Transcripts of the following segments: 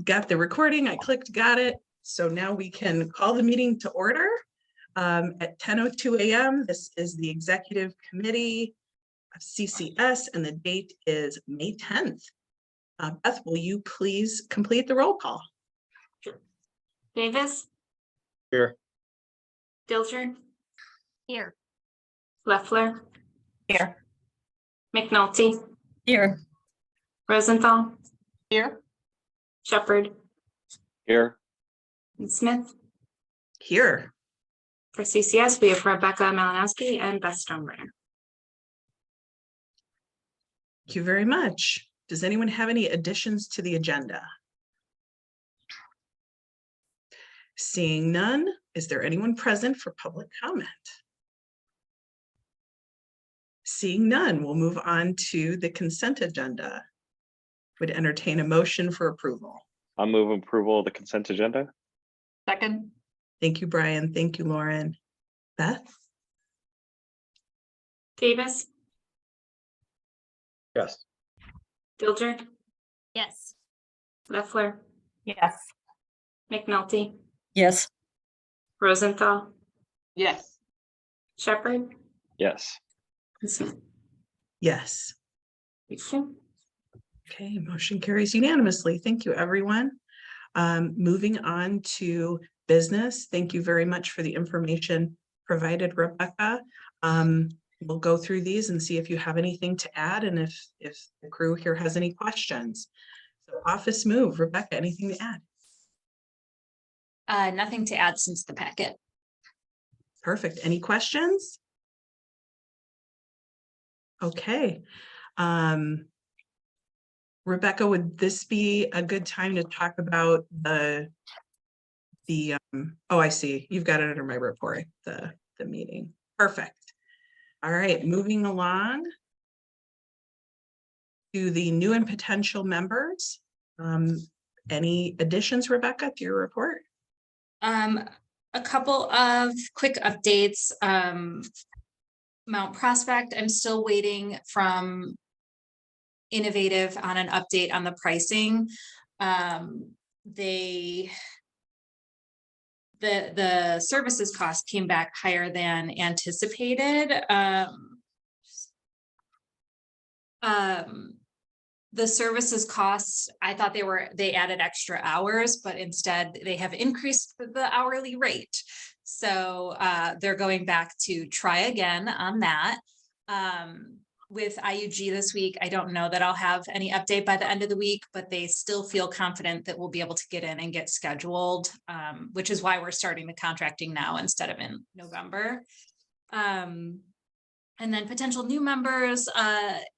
got the recording. I clicked, got it. So now we can call the meeting to order at 10:02 a.m. This is the Executive Committee of CCS and the date is May 10th. Beth, will you please complete the roll call? Sure. Davis? Here. Dilger? Here. Leffler? Here. McNulty? Here. Rosenthal? Here. Shepherd? Here. And Smith? Here. For CCS, we have Rebecca Malinowski and Beth Stoneburner. Thank you very much. Does anyone have any additions to the agenda? Seeing none, is there anyone present for public comment? Seeing none, we'll move on to the consent agenda. Would entertain a motion for approval. I'll move approval of the consent agenda. Second. Thank you, Brian. Thank you, Lauren. Beth? Davis? Yes. Dilger? Yes. Leffler? Yes. McNulty? Yes. Rosenthal? Yes. Shepherd? Yes. And Smith. Yes. Thank you. Okay, motion carries unanimously. Thank you, everyone. Moving on to business. Thank you very much for the information provided, Rebecca. We'll go through these and see if you have anything to add and if the crew here has any questions. So office move, Rebecca, anything to add? Nothing to add since the packet. Perfect. Any questions? Okay. Rebecca, would this be a good time to talk about oh, I see. You've got it under my report, the meeting. Perfect. All right, moving along to the new and potential members. Any additions, Rebecca, to your report? A couple of quick updates. Mount Prospect, I'm still waiting from Innovative on an update on the pricing. The services cost came back higher than anticipated. The services costs, I thought they added extra hours, but instead they have increased the hourly rate. So they're going back to try again on that. With IUG this week, I don't know that I'll have any update by the end of the week, but they still feel confident that we'll be able to get in and get scheduled, which is why we're starting the contracting now instead of in November. And then potential new members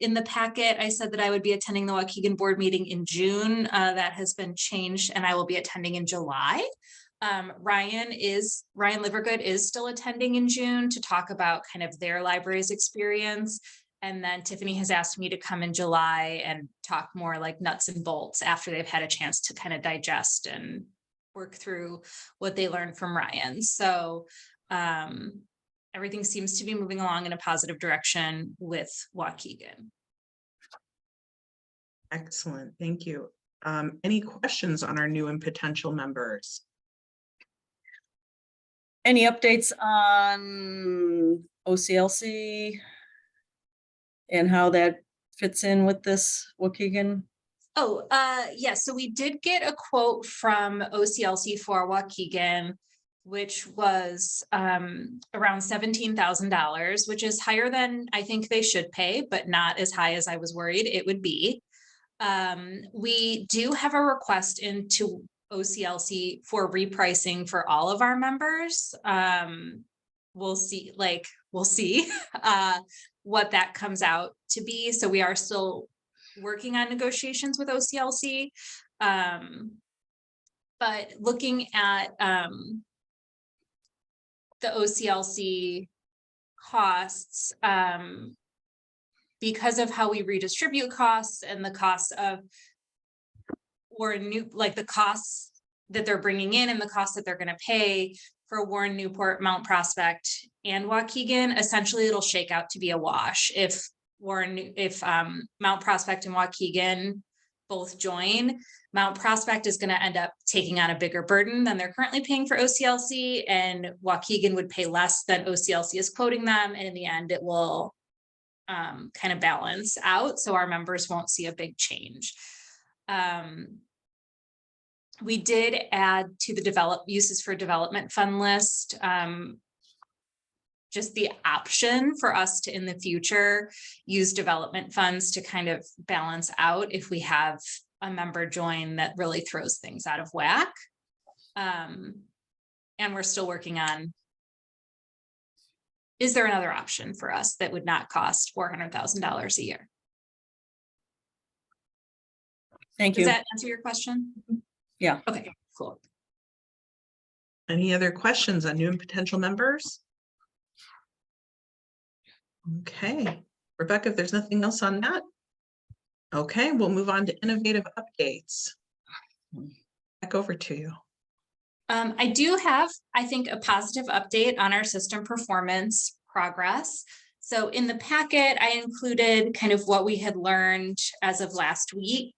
in the packet, I said that I would be attending the Waukegan board meeting in June. That has been changed and I will be attending in July. Ryan Livergood is still attending in June to talk about kind of their library's experience. And then Tiffany has asked me to come in July and talk more like nuts and bolts after they've had a chance to kind of digest and work through what they learned from Ryan. So everything seems to be moving along in a positive direction with Waukegan. Excellent, thank you. Any questions on our new and potential members? Any updates on OCLC and how that fits in with this Waukegan? Oh, yeah, so we did get a quote from OCLC for Waukegan, which was around $17,000, which is higher than I think they should pay, but not as high as I was worried it would be. We do have a request into OCLC for repricing for all of our members. We'll see what that comes out to be. So we are still working on negotiations with OCLC. But looking at the OCLC costs, because of how we redistribute costs and the costs of the costs that they're bringing in and the costs that they're going to pay for Warren, Newport, Mount Prospect, and Waukegan, essentially it'll shake out to be a wash. If Mount Prospect and Waukegan both join, Mount Prospect is going to end up taking on a bigger burden than they're currently paying for OCLC, and Waukegan would pay less than OCLC is quoting them. And in the end, it will kind of balance out. So our members won't see a big change. We did add to the uses for development fund list, just the option for us to, in the future, use development funds to kind of balance out if we have a member join that really throws things out of whack. And we're still working on, is there another option for us that would not cost $400,000 a year? Thank Does you. that answer your question? Yeah. Okay, cool. Any other questions on new and potential members? Okay, Rebecca, if there's nothing else on that. Okay, we'll move on to innovative updates. Back over to you. I do have, I think, a positive update on our system performance progress. So in the packet, I included kind of what we had learned as of last week.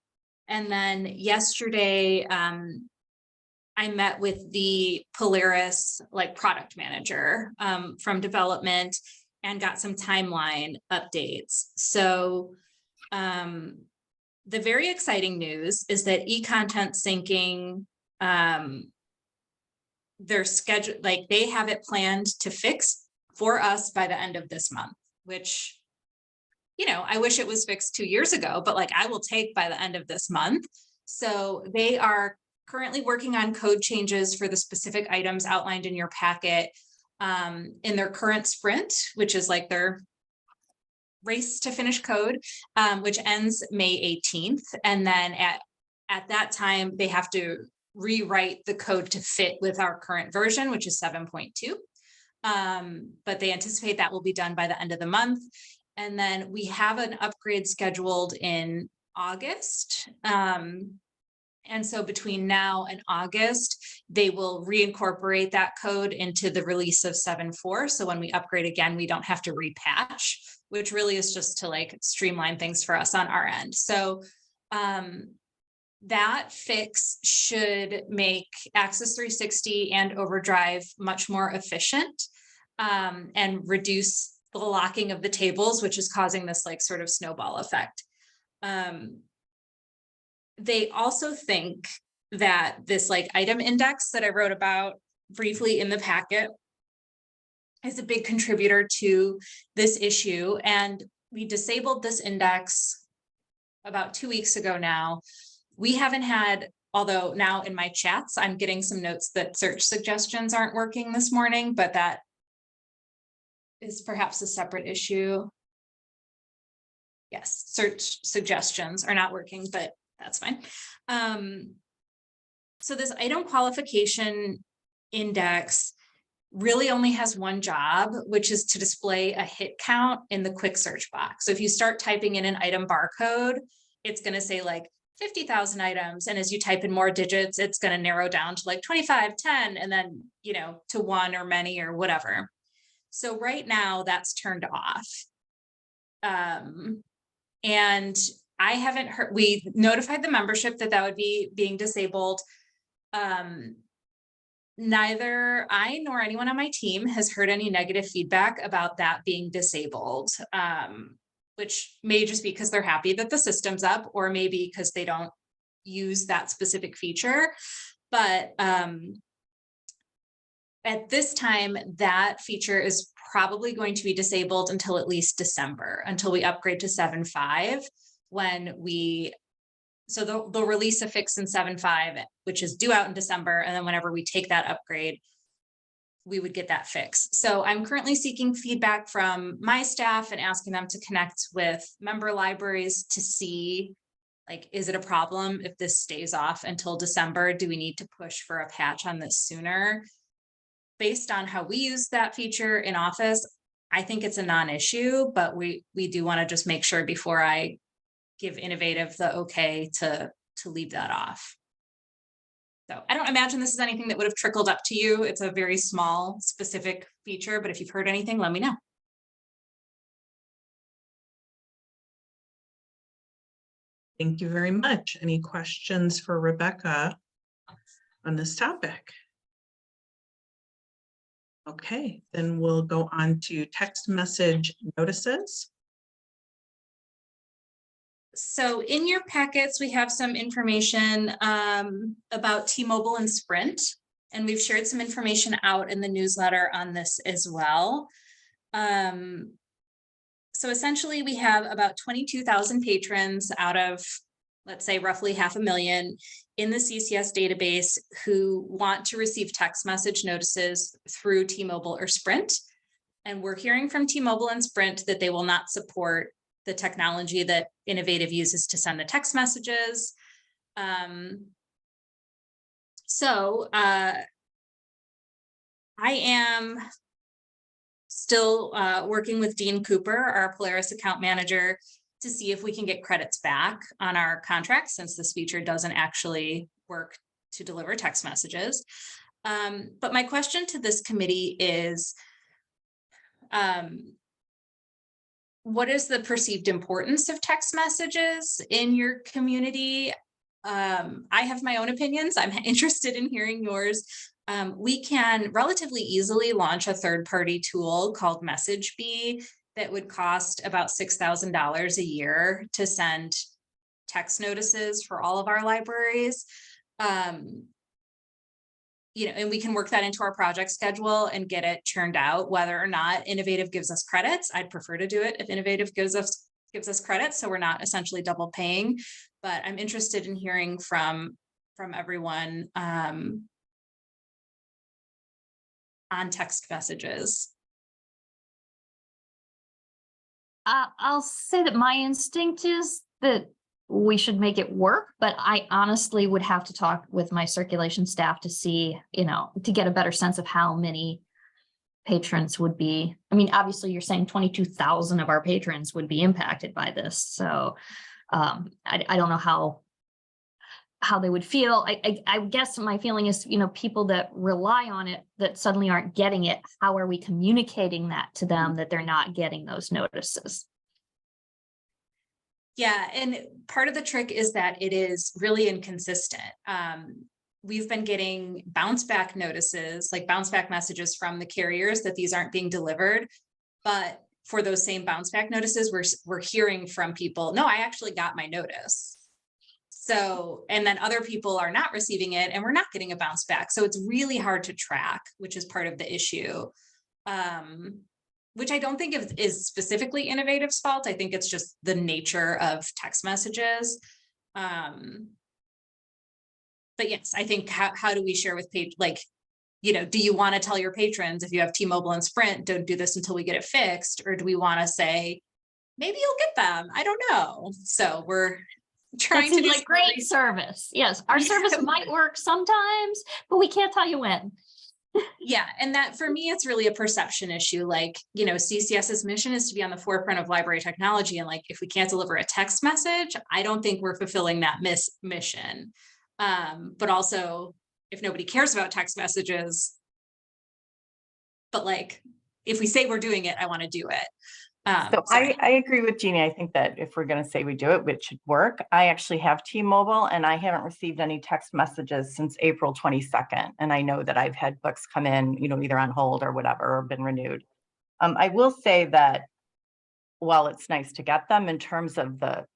And then yesterday, I met with the Polaris product manager from development and got some timeline updates. So the very exciting news is that e-content syncing, their schedule, they have it planned to fix for us by the end of this month, which, I wish it was fixed 2 years ago, but I will take by the end of this month. So they are currently working on code changes for the specific items outlined in your packet in their current sprint, which is their race to finish code, which ends May 18th. And then at that time, they have to rewrite the code to fit with our current version, which is 7.2. But they anticipate that will be done by the end of the month. And then we have an upgrade scheduled in August. And so between now and August, they will reincorporate that code into the release of 7.4. So when we upgrade again, we don't have to repatch, which really is just to streamline things for us on our end. So that fix should make Access 360 and Overdrive much more efficient and reduce the locking of the tables, which is causing this sort of snowball effect. They also think that this item index that I wrote about briefly in the packet is a big contributor to this issue. And we disabled this index about 2 weeks ago now. We haven't had, although now in my chats, I'm getting some notes that search suggestions aren't working this morning, but that is perhaps a separate issue. Yes, search suggestions are not working, but that's fine. So this item qualification index really only has one job, which is to display a hit count in the quick search box. So if you start typing in an item barcode, it's going to say 50,000 items. And as you type in more digits, it's going to narrow down to 25, 10, and then, to one or many or whatever. So right now that's turned off. And I haven't heard, we notified the membership that would be being disabled. Neither I nor anyone on my team has heard any negative feedback about that being disabled, which may just be because they're happy that the system's up, or maybe because they don't use that specific feature. But at this time, that feature is probably going to be disabled until at least December, until we upgrade to 7.5, when so they'll release a fix in 7.5, which is due out in December. And then whenever we take that upgrade, we would get that fix. So I'm currently seeking feedback from my staff and asking them to connect with member libraries to see, is it a problem if this stays off until December? Do we need to push for a patch on this sooner? Based on how we use that feature in Office, I think it's a non-issue, but we do want to just make sure before I give Innovative the okay to leave that off. So I don't imagine this is anything that would have trickled up to you. It's a very small, specific feature, but if you've heard anything, let me know. Thank you very much. Any questions for Rebecca on this topic? Okay, then we'll go on to text message notices. So in your packets, we have some information about T-Mobile and Sprint, and we've shared some information out in the newsletter on this as well. So essentially, we have about 22,000 patrons out of, let's say, roughly 500,000 in the CCS database who want to receive text message notices through T-Mobile or Sprint. And we're hearing from T-Mobile and Sprint that they will not support the technology that Innovative uses to send the text messages. I am still working with Dean Cooper, our Polaris account manager, to see if we can get credits back on our contract, since this feature doesn't actually work to deliver text messages. But my question to this committee is, what is the perceived importance of text messages in your community? I have my own opinions. I'm interested in hearing yours. We can relatively easily launch a third-party tool called MessageBee that would cost about $6,000 a year to send text notices for all of our libraries. And we can work that into our project schedule and get it churned out, whether or not Innovative gives us credits. I'd prefer to do it if Innovative gives us credits, so we're not essentially double paying. But I'm interested in hearing from everyone on text messages. I'll say that my instinct is that we should make it work, but I honestly would have to talk with my circulation staff to see, to get a better sense of how many patrons would be. I mean, obviously you're saying 22,000 of our patrons would be impacted by this. So I don't know how they would feel. I guess my feeling is, people that rely on it that suddenly aren't getting it, how are we communicating that to them that they're not getting those notices? Yeah, and part of the trick is that it is really inconsistent. We've been getting bounce back notices, like bounce back messages from the carriers that these aren't being delivered. But for those same bounce back notices, we're hearing from people, no, I actually got my notice. So, and then other people are not receiving it and we're not getting a bounce back. So it's really hard to track, which is part of the issue. Which I don't think is specifically Innovative's fault. I think it's just the nature of text messages. But yes, I think how do we share with do you want to tell your patrons, if you have T-Mobile and Sprint, don't do this until we get it fixed? Or do we want to say, maybe you'll get them? I don't know. So we're trying to do like great service. Yes, our service might work sometimes, but we can't tell you when. Yeah, and that for me, it's really a perception issue. CCS's mission is to be on the forefront of library technology. And if we can't deliver a text message, I don't think we're fulfilling that mission. But also, if nobody cares about text messages, but if we say we're doing it, I want to do it. I agree with Jeannie. I think that if we're going to say we do it, it should work. I actually have T-Mobile and I haven't received any text messages since April 22nd. And I know that I've had books come in, either on hold or whatever, or been renewed. I will say that while it's nice to get them, in terms of the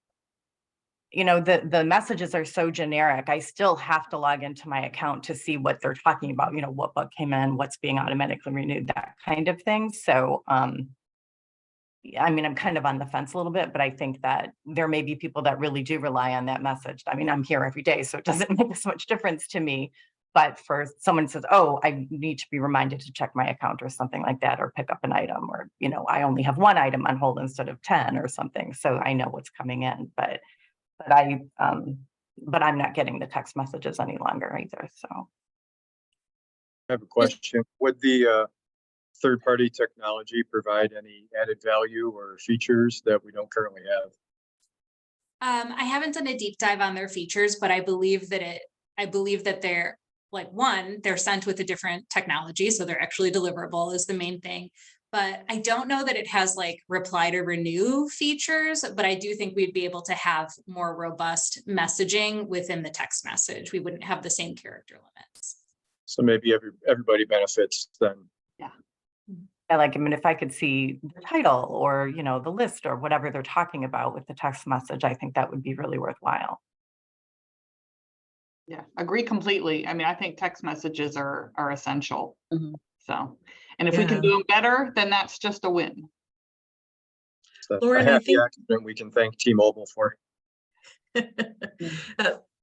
messages are so generic, I still have to log into my account to see what they're talking about, what book came in, what's being automatically renewed, that kind of thing. So, I'm kind of on the fence a little bit, but I think that there may be people that really do rely on that message. I'm here every day, so it doesn't make as much difference to me. But for someone who says, oh, I need to be reminded to check my account or something like that, or pick up an item, or, I only have one item on hold instead of 10 or something. So I know what's coming in, but I'm not getting the text messages any longer either. So I have a question. Would the third-party technology provide any added value or features that we don't currently have? I haven't done a deep dive on their features, but I believe that they're they're sent with a different technology, so they're actually deliverable is the main thing. But I don't know that it has like reply to renew features, but I do think we'd be able to have more robust messaging within the text message. We wouldn't have the same character limits. So maybe everybody benefits then. I like, I mean, if I could see the title or, you know, the list or whatever they're talking about with the text message, I think that would be really worthwhile. Yeah, agree completely. I mean, I think text messages are essential. Mhm. So, and if we Yeah. can do them better, then that's just a win. So Lauren, a I happy think- accident we can thank T-Mobile for.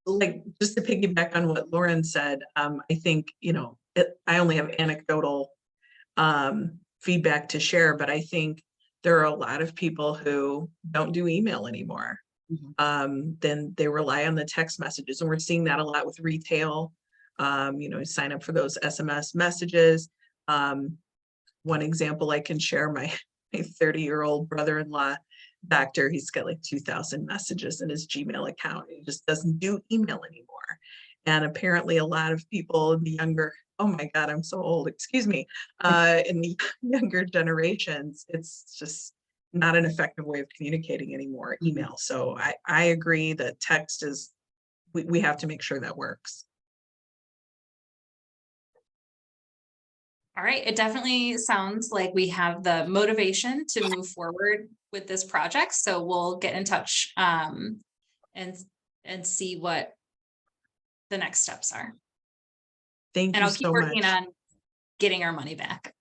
Like, just to piggyback on what Lauren said, I think, you know, I only have anecdotal feedback to share, but I think there are a lot of people who don't do email anymore. Then they rely on the text messages, and we're seeing that a lot with retail. You know, sign up for those SMS messages. One example I can share, my 30-year-old brother-in-law doctor, he's got like 2,000 messages in his Gmail account. He just doesn't do email anymore. And apparently a lot of people in the younger, oh my God, I'm so old, excuse me, in the younger generations, it's just not an effective way of communicating anymore, email. So I agree that text is, we have to make sure that works. All right, it definitely sounds like we have the motivation to move forward with this project, so we'll get in touch and see what the next steps are. Thank And you I'll keep so working much. on getting our money back.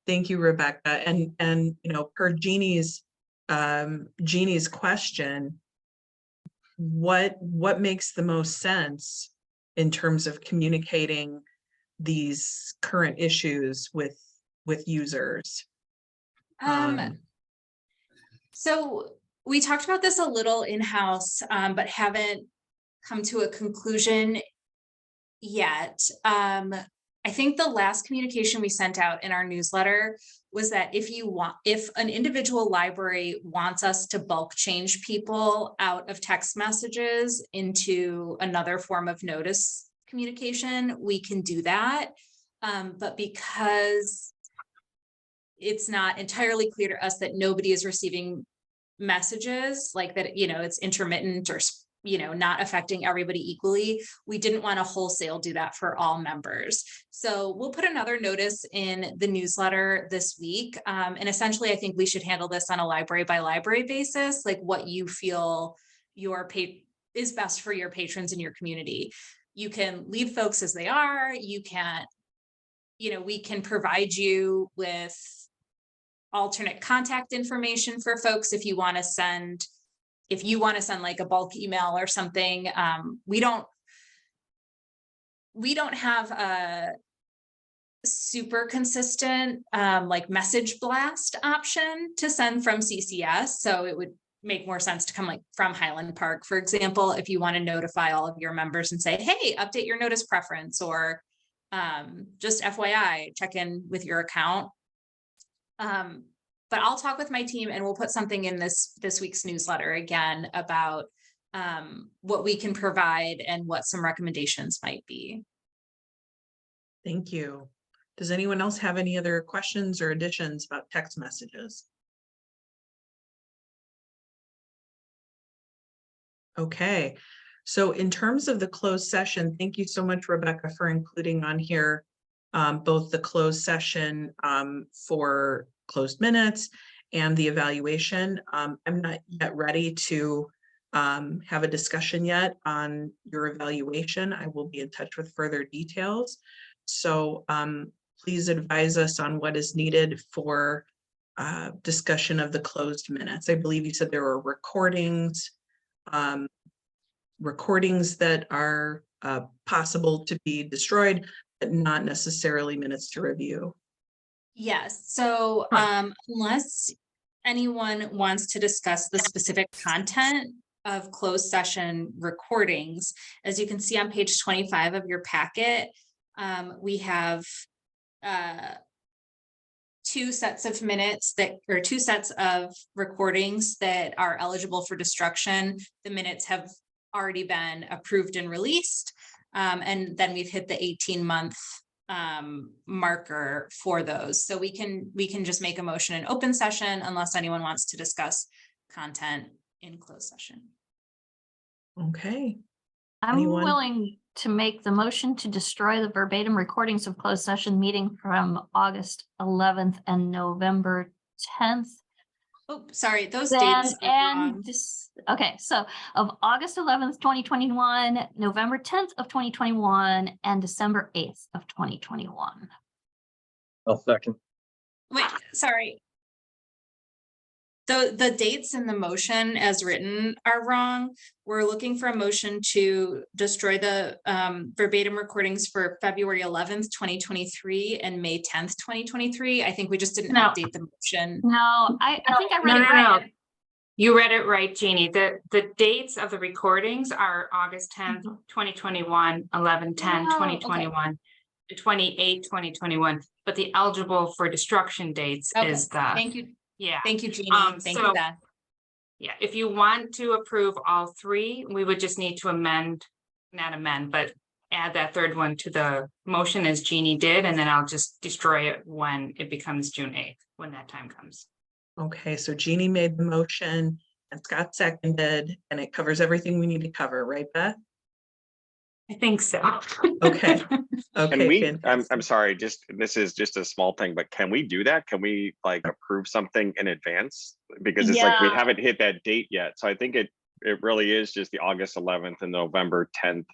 Thank you, Rebecca. And you know, per Jeannie's question, what makes the most sense in terms of communicating these current issues with users? So we talked about this a little in-house, but haven't come to a conclusion yet. I think the last communication we sent out in our newsletter was that if an individual library wants us to bulk change people out of text messages into another form of notice communication, we can do that. But because it's not entirely clear to us that nobody is receiving messages like that, you know, it's intermittent or, you know, not affecting everybody equally, we didn't want to wholesale do that for all members. So we'll put another notice in the newsletter this week. And essentially, I think we should handle this on a library by library basis, like what you feel is best for your patrons in your community. You can leave folks as they are. You can't, you know, we can provide you with alternate contact information for folks if you want to send like a bulk email or something. We don't have a super consistent like message blast option to send from CCS. So it would make more sense to come like from Highland Park, for example, if you want to notify all of your members and say, hey, update your notice preference, or just FYI, check in with your account. But I'll talk with my team and we'll put something in this week's newsletter again about what we can provide and what some recommendations might be. Thank you. Does anyone else have any other questions or additions about text messages? Okay, so in terms of the closed session, thank you so much, Rebecca, for including on here both the closed session for closed minutes and the evaluation. I'm not yet ready to have a discussion yet on your evaluation. I will be in touch with further details. So please advise us on what is needed for discussion of the closed minutes. I believe you said there were recordings that are possible to be destroyed, but not necessarily minutes to review. Yes, so unless anyone wants to discuss the specific content of closed session recordings, as you can see on page 25 of your packet, we have two sets of minutes or two sets of recordings that are eligible for destruction. The minutes have already been approved and released. And then we've hit the 18-month marker for those. So we can just make a motion in open session unless anyone wants to discuss content in closed session. Okay, I'm Anyone? willing to make the motion to destroy the verbatim recordings of closed session meeting from August 11th and November 10th. Oh, sorry, those Then, dates are wrong. and this, okay, so of August 11th, 2021, November 10th of 2021, and December 8th of 2021. I'll second. Wait, sorry. The dates in the motion as written are wrong. We're looking for a motion to destroy the verbatim recordings for February 11th, 2023 and May 10th, 2023. I think we just didn't No. update the motion. No, I think I read No, it no, right. no. You read it right, Jeannie. The dates of the recordings are August 10th, 2021, 11/10, Oh, okay. 2021, 28, 2021. But the eligible for destruction dates Okay, is the, thank you. yeah. Thank you, Jeannie. Thank so- you, Beth. Yeah, if you want to approve all three, we would just need to not amend, but add that third one to the motion as Jeannie did, and then I'll just destroy it when it becomes June 8th, when that time comes. okay, so Jeannie made the motion and Scott seconded, and it covers everything we need to cover, right, Beth? I think so. Okay. Can Okay, we, I'm fantastic. sorry, this is just a small thing, but can we do that? Can we like approve something in advance? Because it's like we Yeah. haven't hit that date yet. So I think it really is just the August 11th and November 10th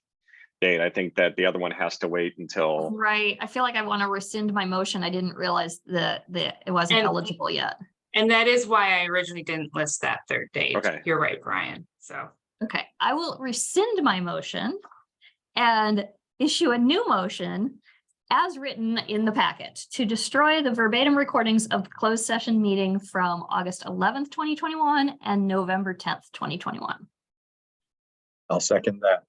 date. I think that the other one has to wait until, Right, I feel like I want to rescind my motion. I didn't realize that it wasn't And- eligible yet. And that is why I originally didn't list that third date. Okay. You're right, Brian. So Okay, I will rescind my motion and issue a new motion as written in the packet to destroy the verbatim recordings of the closed session meeting from August 11th, 2021 and November 10th, 2021. I'll second that.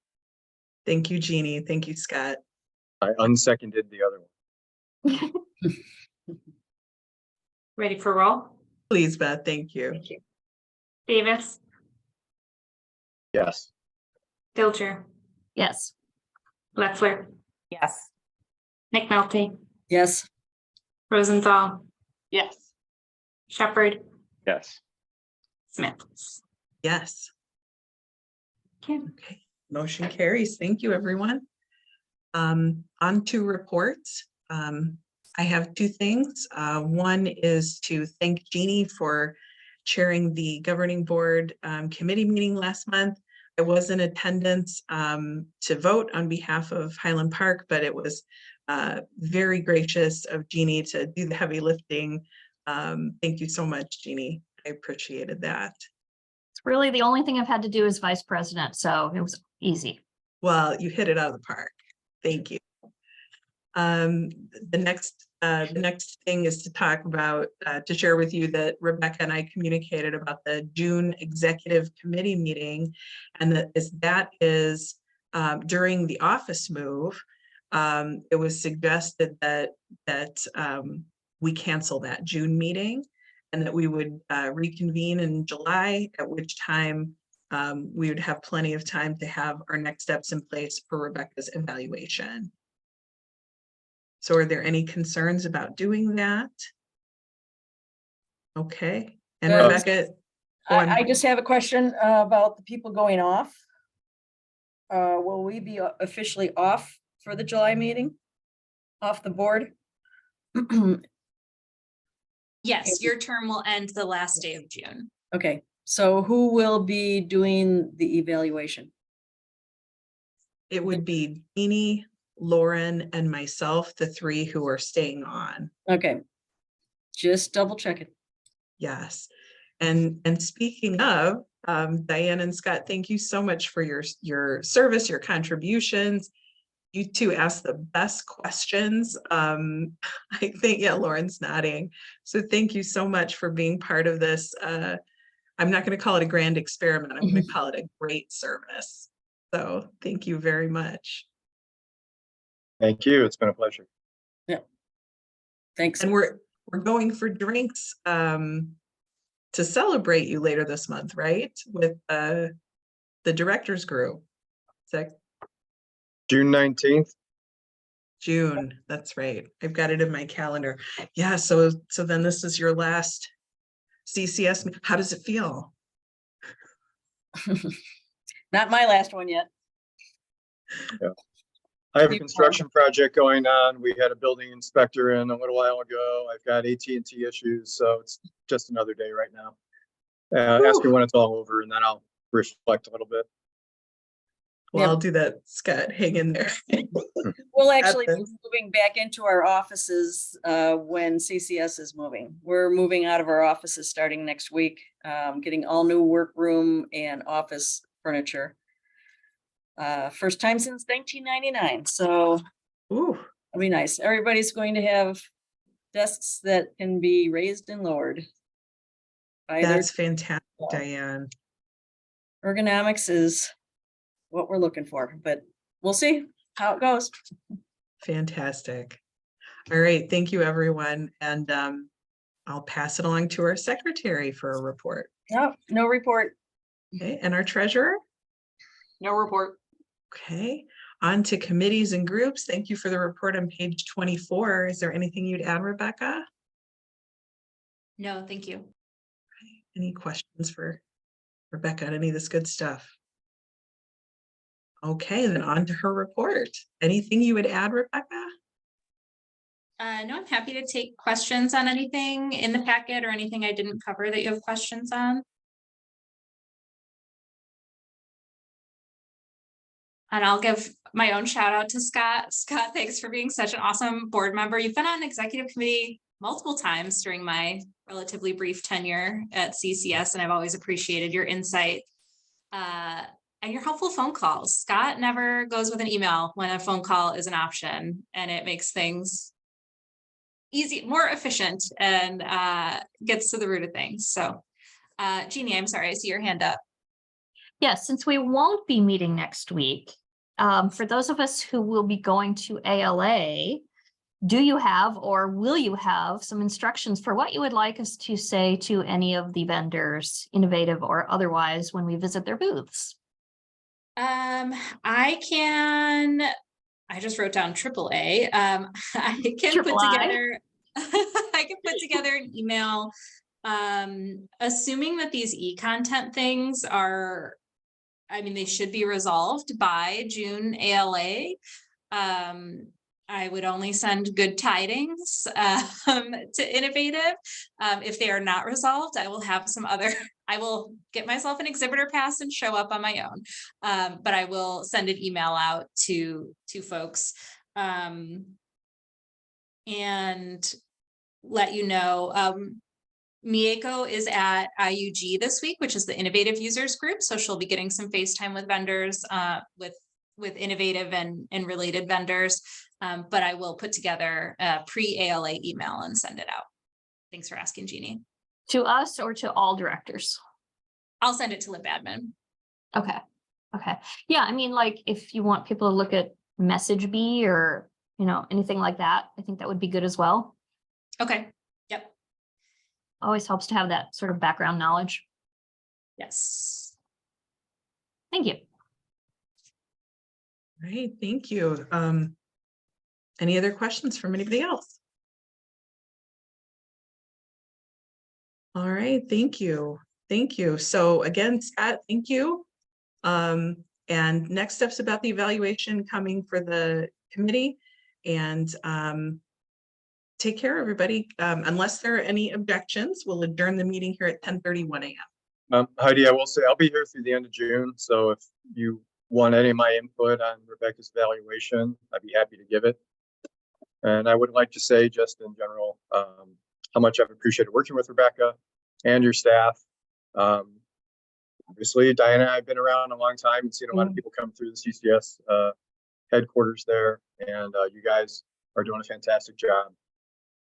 Thank you, Jeannie. Thank you, Scott. I unseconded the other one. ready for roll? Please, Beth, thank you. Thank you. Davis, Yes. Dilcher, Yes, Leffler, Yes. McNulty, Yes, Rosenthal, Yes. Shepherd, yes. Smith. Yes. Okay. Okay, motion carries. Thank you, everyone. On to reports. I have two things. One is to thank Jeannie for chairing the governing board committee meeting last month. I was in attendance to vote on behalf of Highland Park, but it was very gracious of Jeannie to do the heavy lifting. Thank you so much, Jeannie. I appreciated that. it's really the only thing I've had to do as vice president, so it was easy. Well, you hit it out of the park. Thank you. The next thing is to talk about, to share with you that Rebecca and I communicated about the June executive committee meeting. And that is during the office move, it was suggested that we cancel that June meeting and that we would reconvene in July, at which time we would have plenty of time to have our next steps in place for Rebecca's evaluation. So are there any concerns about doing that? Okay, and Uh, Rebecca. oh, I'm- I just have a question about the people going off. Will we be officially off for the July meeting? Off the board? Yes, your term will end the last day of June. Okay, so who will be doing the evaluation? It would be Jeannie, Lauren, and myself, the three who are staying on. Okay, just double checking. Yes. And speaking of, Diane and Scott, thank you so much for your service, your contributions. You two asked the best questions. I think, yeah, Lauren's nodding. So thank you so much for being part of this. I'm not going to call it a grand experiment. I'm going to call it a great service. So thank you very much. Thank you. It's been a pleasure. Thanks. And we're going for drinks to celebrate you later this month, right? With the directors group. Is that June 19th. June, that's right. I've got it in my calendar. Yeah, so then this is your last CCS. How does it feel? Not my last one yet. I have a construction project going on. We had a building inspector in a little while ago. I've got AT&T issues, so it's just another day right now. Ask me when it's all over and then I'll reflect a little bit. Well, Yep. I'll do that, Scott. Hang in there. We'll actually be Happens. moving back into our offices when CCS is moving. We're moving out of our offices starting next week, getting all new workroom and office furniture. First time since 1999, so Ooh, it'll be nice. Everybody's going to have desks that can be raised and lowered. Either that's fantastic, Diane. ergonomics is what we're looking for, but we'll see how it goes. Fantastic. All right, thank you, everyone. And I'll pass it along to our secretary for a report. No, no report. Okay, and our treasurer. No report. Okay, on to committees and groups. Thank you for the report on page 24. Is there anything you'd add, Rebecca? No, thank you. Any questions for Rebecca on any of this good stuff? Okay, then on to her report. Anything you would add, Rebecca? No, I'm happy to take questions on anything in the packet or anything I didn't cover that you have questions on. And I'll give my own shout out to Scott. Scott, thanks for being such an awesome board member. You've been on executive committee multiple times during my relatively brief tenure at CCS, and I've always appreciated your insight and your helpful phone calls. Scott never goes with an email when a phone call is an option, and it makes things easy, more efficient, and gets to the root of things. So Jeannie, I'm sorry, I see your hand up. Yes, since we won't be meeting next week, for those of us who will be going to ALA, do you have or will you have some instructions for what you would like us to say to any of the vendors, innovative or otherwise, when we visit their booths? I just wrote down AAA. I can put Triple I. together, I can put together an email. Assuming that these e-content things are, I mean, they should be resolved by June ALA. I would only send good tidings to Innovative. If they are not resolved, I will have some other, I will get myself an exhibitor pass and show up on my own. But I will send an email out to folks and let you know. Mieko is at IUG this week, which is the Innovative Users Group. So she'll be getting some FaceTime with vendors, with Innovative and related vendors. But I will put together a pre-ALA email and send it out. Thanks for asking, Jeannie. To us or to all directors? I'll send it to Lib Admin. Okay. Okay. Yeah, I mean, like if you want people to look at MessageBee or, you know, anything like that, I think that would be good as well. Okay. Yep. Always helps to have that sort of background knowledge. Yes. Thank you. All right, thank you. Any other questions from anybody else? All right, thank you. Thank you. So again, Scott, thank you. And next steps about the evaluation coming for the committee, and take care, everybody. Unless there are any objections, we'll adjourn the meeting here at 10:31 a.m. Heidi, I will say I'll be here through the end of June. So if you want any of my input on Rebecca's evaluation, I'd be happy to give it. And I would like to say just in general, how much I've appreciated working with Rebecca and your staff. Obviously, Diana, I've been around a long time and seen a lot of people come through the CCS headquarters there, and you guys are doing a fantastic job.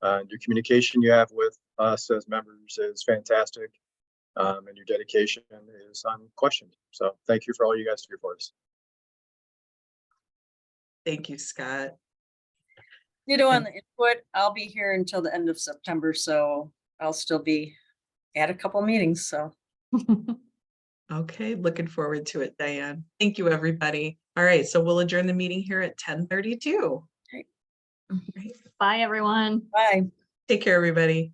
Your communication you have with us as members is fantastic, and your dedication is unquestioned. So thank you for all you guys do for us. Thank you, Scott. You know, on the input, I'll be here until the end of September, so I'll still be at a couple meetings, so. Okay, looking forward to it, Diane. Thank you, everybody. All right, so we'll adjourn the meeting here at 10:32. Bye, everyone. Bye. Take care, everybody.